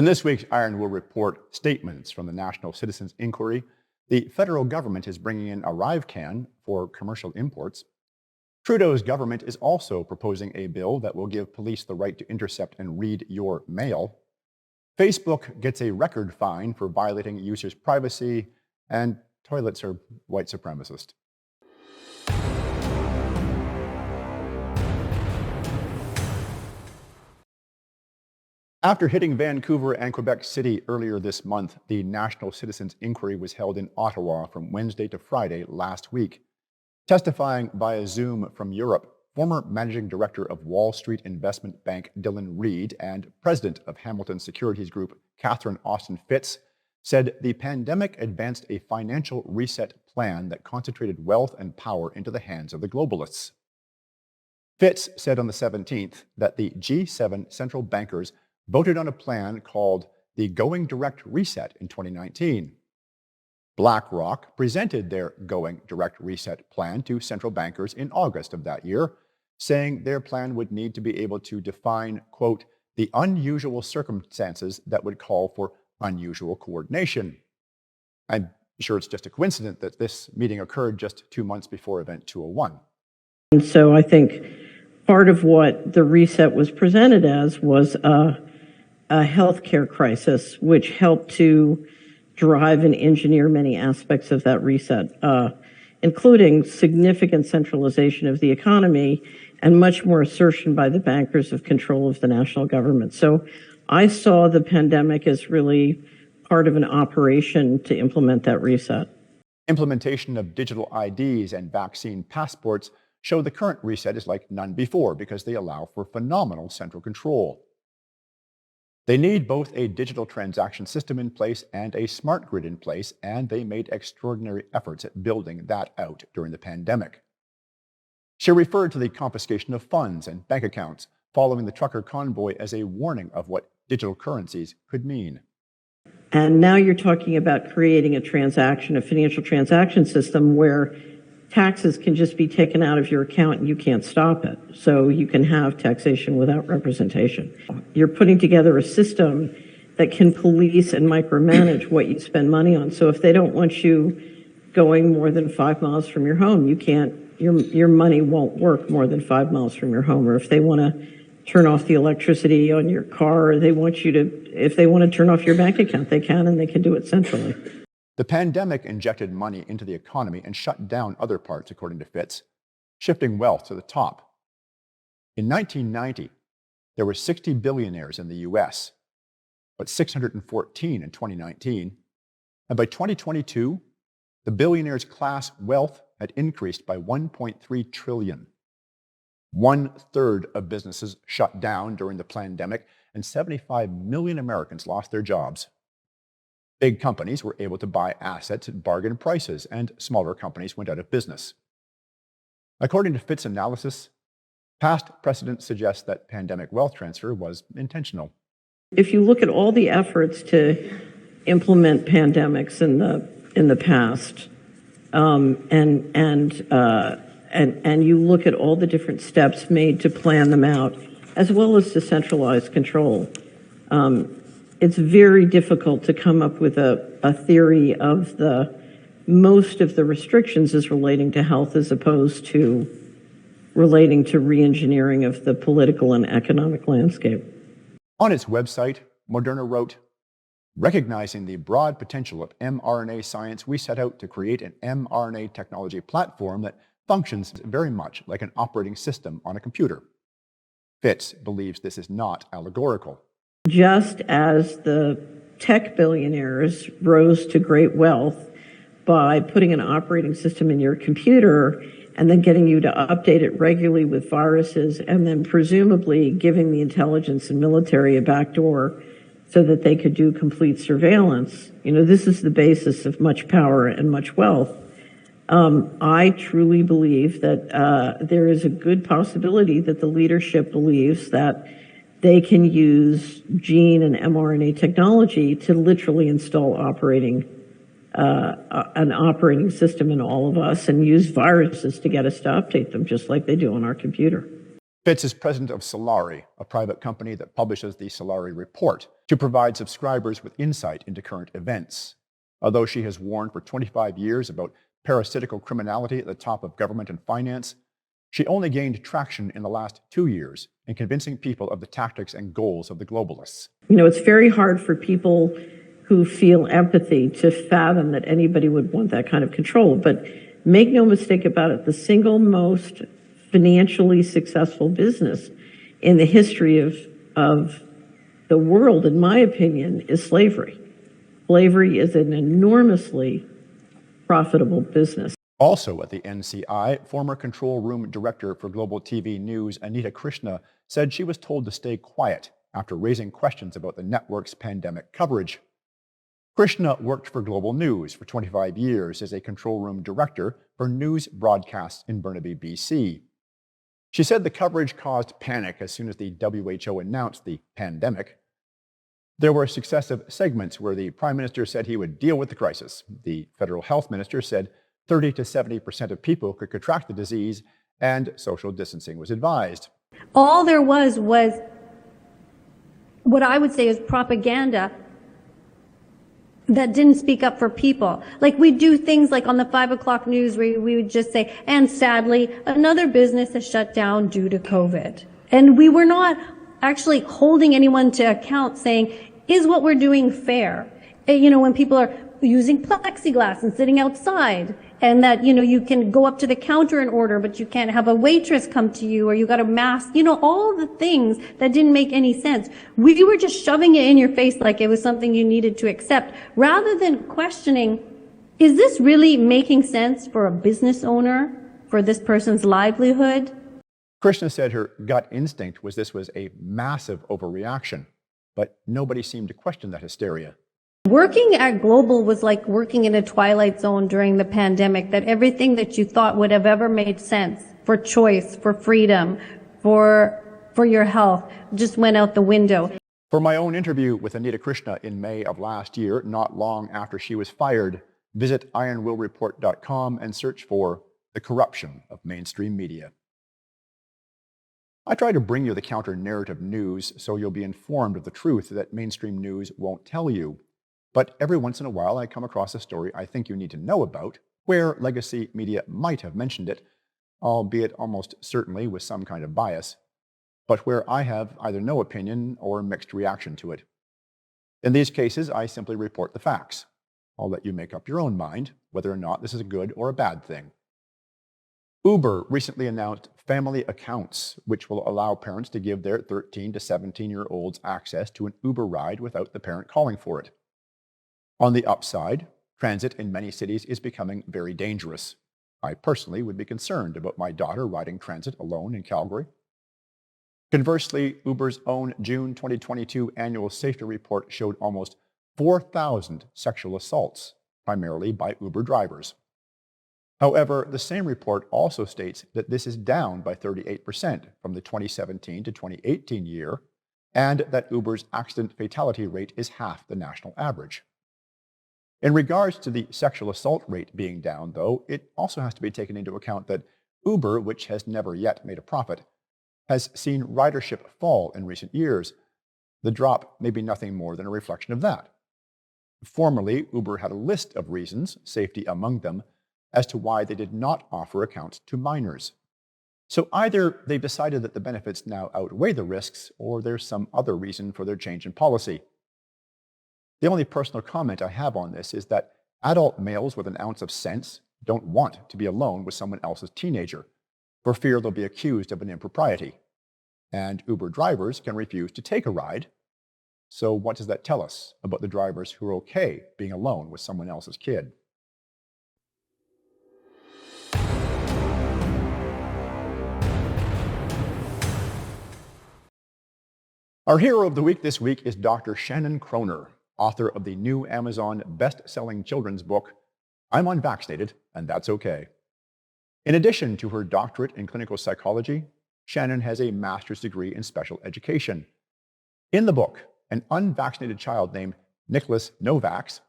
In this week's Iron will report statements from the National Citizens Inquiry. The federal government is bringing in ArriveCan for commercial imports. Trudeau's government is also proposing a bill that will give police the right to intercept and read your mail. Facebook gets a record fine for violating users' privacy, and toilets are white supremacist. After hitting Vancouver and Quebec City earlier this month, the National Citizens Inquiry was held in Ottawa from Wednesday to Friday last week. Testifying via Zoom from Europe, former managing director of Wall Street investment bank Dylan Reed and president of Hamilton Securities Group Catherine Austin Fitz said the pandemic advanced a financial reset plan that concentrated wealth and power into the hands of the globalists. Fitz said on the 17th that the G7 central bankers voted on a plan called the Going Direct Reset in 2019. BlackRock presented their Going Direct Reset plan to central bankers in August of that year, saying their plan would need to be able to define, quote, the unusual circumstances that would call for unusual coordination. I'm sure it's just a coincidence that this meeting occurred just 2 months before Event 201. And so I think part of what the reset was presented as was a healthcare crisis, which helped to drive and engineer many aspects of that reset, including significant centralization of the economy and much more assertion by the bankers of control of the national government. So I saw the pandemic as really part of an operation to implement that reset. Implementation of digital IDs and vaccine passports show the current reset is like none before because they allow for phenomenal central control. They need both a digital transaction system in place and a smart grid in place, and they made extraordinary efforts at building that out during the pandemic. She referred to the confiscation of funds and bank accounts following the trucker convoy as a warning of what digital currencies could mean. And now you're talking about creating a financial transaction system where taxes can just be taken out of your account and you can't stop it. So you can have taxation without representation. You're putting together a system that can police and micromanage what you spend money on. So if they don't want you going more than 5 miles from your home, you can't, your money won't work more than 5 miles from your home. Or if they want to turn off the electricity on your car, or if they want to turn off your bank account, they can, and they can do it centrally. The pandemic injected money into the economy and shut down other parts, according to Fitz, shifting wealth to the top. In 1990, there were 60 billionaires in the US, but 614 in 2019. And by 2022, the billionaires' class wealth had increased by 1.3 trillion. 1/3 of businesses shut down during the pandemic, and 75 million Americans lost their jobs. Big companies were able to buy assets at bargain prices, and smaller companies went out of business. According to Fitz analysis, past precedent suggests that pandemic wealth transfer was intentional. If you look at all the efforts to implement pandemics in the past, and you look at all the different steps made to plan them out, as well as to centralize control, it's very difficult to come up with a theory of most of the restrictions as relating to health as opposed to relating to re-engineering of the political and economic landscape. On its website, Moderna wrote, recognizing the broad potential of mRNA science, we set out to create an mRNA technology platform that functions very much like an operating system on a computer. Fitz believes this is not allegorical. Just as the tech billionaires rose to great wealth by putting an operating system in your computer and then getting you to update it regularly with viruses and then presumably giving the intelligence and military a backdoor so that they could do complete surveillance, this is the basis of much power and much wealth. I truly believe that there is a good possibility that the leadership believes that they can use gene and mRNA technology to literally install an operating system in all of us and use viruses to get us to update them just like they do on our computer. Fitz is president of Solari, a private company that publishes the Solari Report to provide subscribers with insight into current events. Although she has warned for 25 years about parasitical criminality at the top of government and finance, she only gained traction in the last 2 years in convincing people of the tactics and goals of the globalists. It's very hard for people who feel empathy to fathom that anybody would want that kind of control. But make no mistake about it, the single most financially successful business in the history of the world, in my opinion, is slavery. Slavery is an enormously profitable business. Also at the NCI, former control room director for global TV news Anita Krishna said she was told to stay quiet after raising questions about the network's pandemic coverage. Krishna worked for Global News for 25 years as a control room director for news broadcasts in Burnaby, BC. She said the coverage caused panic as soon as the WHO announced the pandemic. There were successive segments where the Prime Minister said he would deal with the crisis. The Federal Health Minister said 30 to 70% of people could contract the disease and social distancing was advised. All there was what I would say is propaganda that didn't speak up for people. Like we do things like on the 5 o'clock news where we would just say, and sadly, another business has shut down due to COVID. And we were not actually holding anyone to account saying, is what we're doing fair? When people are using plexiglass and sitting outside, and that, you can go up to the counter and order, but you can't have a waitress come to you, or you got a mask, all the things that didn't make any sense. We were just shoving it in your face like it was something you needed to accept, rather than questioning, is this really making sense for a business owner, for this person's livelihood? Krishna said her gut instinct was this was a massive overreaction, but nobody seemed to question that hysteria. Working at Global was like working in a twilight zone during the pandemic, that everything that you thought would have ever made sense for choice, for freedom, for your health just went out the window. For my own interview with Anita Krishna in May of last year, not long after she was fired, visit ironwillreport.com and search for The Corruption of Mainstream Media. I try to bring you the counter-narrative news so you'll be informed of the truth that mainstream news won't tell you. But every once in a while, I come across a story I think you need to know about, where legacy media might have mentioned it, albeit almost certainly with some kind of bias, but where I have either no opinion or mixed reaction to it. In these cases, I simply report the facts. I'll let you make up your own mind whether or not this is a good or a bad thing. Uber recently announced family accounts, which will allow parents to give their 13 to 17-year-olds access to an Uber ride without the parent calling for it. On the upside, transit in many cities is becoming very dangerous. I personally would be concerned about my daughter riding transit alone in Calgary. Conversely, Uber's own June 2022 annual safety report showed almost 4,000 sexual assaults, primarily by Uber drivers. However, the same report also states that this is down by 38% from the 2017 to 2018 year, and that Uber's accident fatality rate is half the national average. In regards to the sexual assault rate being down, though, it also has to be taken into account that Uber, which has never yet made a profit, has seen ridership fall in recent years. The drop may be nothing more than a reflection of that. Formerly, Uber had a list of reasons, safety among them, as to why they did not offer accounts to minors. So either they've decided that the benefits now outweigh the risks, or there's some other reason for their change in policy. The only personal comment I have on this is that adult males with an ounce of sense don't want to be alone with someone else's teenager, for fear they'll be accused of an impropriety. And Uber drivers can refuse to take a ride. So what does that tell us about the drivers who are okay being alone with someone else's kid? Our hero of the week this week is Dr. Shannon Kroner, author of the new Amazon best-selling children's book, I'm Unvaccinated, and That's Okay. In addition to her doctorate in clinical psychology, Shannon has a master's degree in special education. In the book, an unvaccinated child named Nicholas Novax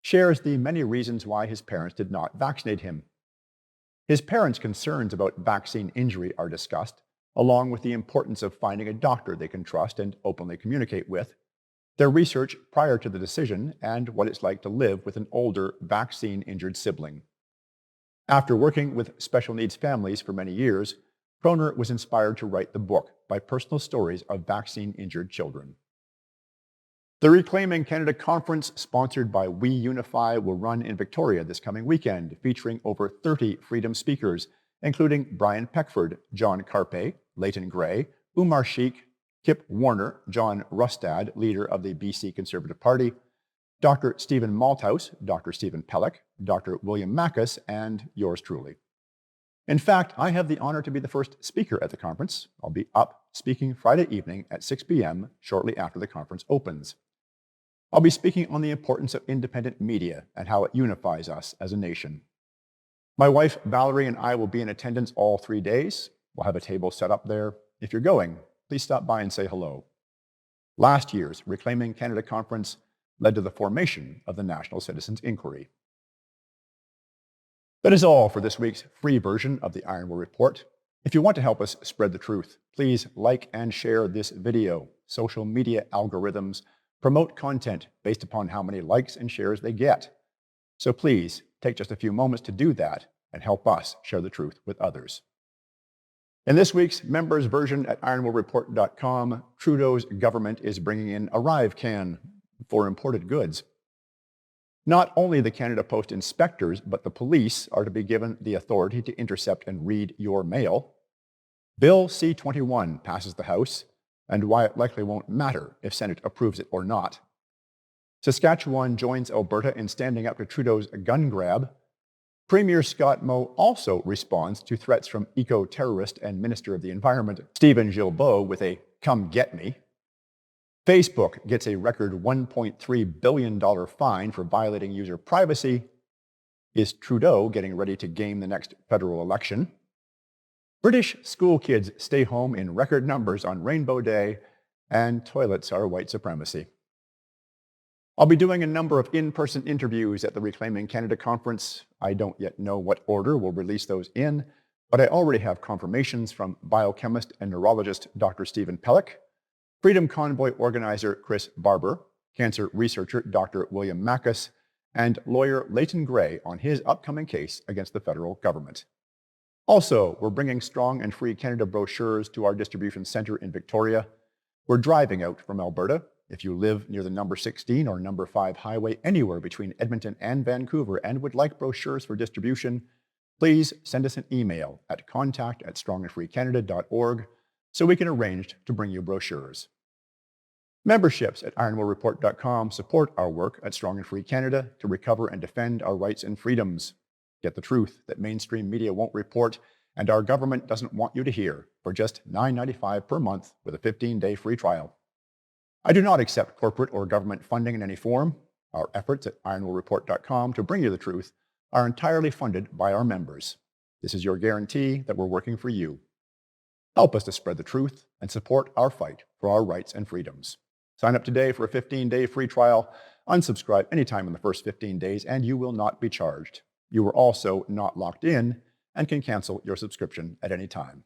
shares the many reasons why his parents did not vaccinate him. His parents' concerns about vaccine injury are discussed, along with the importance of finding a doctor they can trust and openly communicate with, their research prior to the decision, and what it's like to live with an older, vaccine-injured sibling. After working with special needs families for many years, Kroner was inspired to write the book by personal stories of vaccine-injured children. The Reclaiming Canada Conference, sponsored by We Unify, will run in Victoria this coming weekend, featuring over 30 Freedom speakers, including Brian Peckford, John Carpe, Leighton Gray, Umar Sheikh, Kip Warner, John Rustad, leader of the BC Conservative Party, Dr. Stephen Malthouse, Dr. Stephen Pellick, Dr. William Mackus, and yours truly. In fact, I have the honor to be the first speaker at the conference. I'll be up speaking Friday evening at 6 p.m. shortly after the conference opens. I'll be speaking on the importance of independent media and how it unifies us as a nation. My wife, Valerie, and I will be in attendance all 3 days. We'll have a table set up there. If you're going, please stop by and say hello. Last year's Reclaiming Canada Conference led to the formation of the National Citizens Inquiry. That is all for this week's free version of the Iron Will Report. If you want to help us spread the truth, please like and share this video. Social media algorithms promote content based upon how many likes and shares they get. So please take just a few moments to do that and help us share the truth with others. In this week's members version at ironwillreport.com, Trudeau's government is bringing in ArriveCan for imported goods. Not only the Canada Post inspectors, but the police are to be given the authority to intercept and read your mail. Bill C-21 passes the House, and why it likely won't matter if Senate approves it or not. Saskatchewan joins Alberta in standing up to Trudeau's gun grab. Premier Scott Moe also responds to threats from eco-terrorist and Minister of the Environment Stephen Guilbeault with a "come get me." Facebook gets a record $1.3 billion fine for violating user privacy. Is Trudeau getting ready to game the next federal election? British school kids stay home in record numbers on Rainbow Day, and toilets are white supremacy. I'll be doing a number of in-person interviews at the Reclaiming Canada Conference. I don't yet know what order we'll release those in, but I already have confirmations from biochemist and neurologist Dr. Stephen Pellick, Freedom Convoy organizer Chris Barber, cancer researcher Dr. William Mackus, and lawyer Leighton Gray on his upcoming case against the federal government. Also, we're bringing Strong and Free Canada brochures to our distribution center in Victoria. We're driving out from Alberta. If you live near the number 16 or number 5 highway anywhere between Edmonton and Vancouver and would like brochures for distribution, please send us an email at contact@strongandfreecanada.org so we can arrange to bring you brochures. Memberships at ironwillreport.com support our work at Strong and Free Canada to recover and defend our rights and freedoms. Get the truth that mainstream media won't report and our government doesn't want you to hear for just $9.95 per month with a 15-day free trial. I do not accept corporate or government funding in any form. Our efforts at ironwillreport.com to bring you the truth are entirely funded by our members. This is your guarantee that we're working for you. Help us to spread the truth and support our fight for our rights and freedoms. Sign up today for a 15-day free trial. Unsubscribe anytime in the first 15 days, and you will not be charged. You are also not locked in and can cancel your subscription at any time.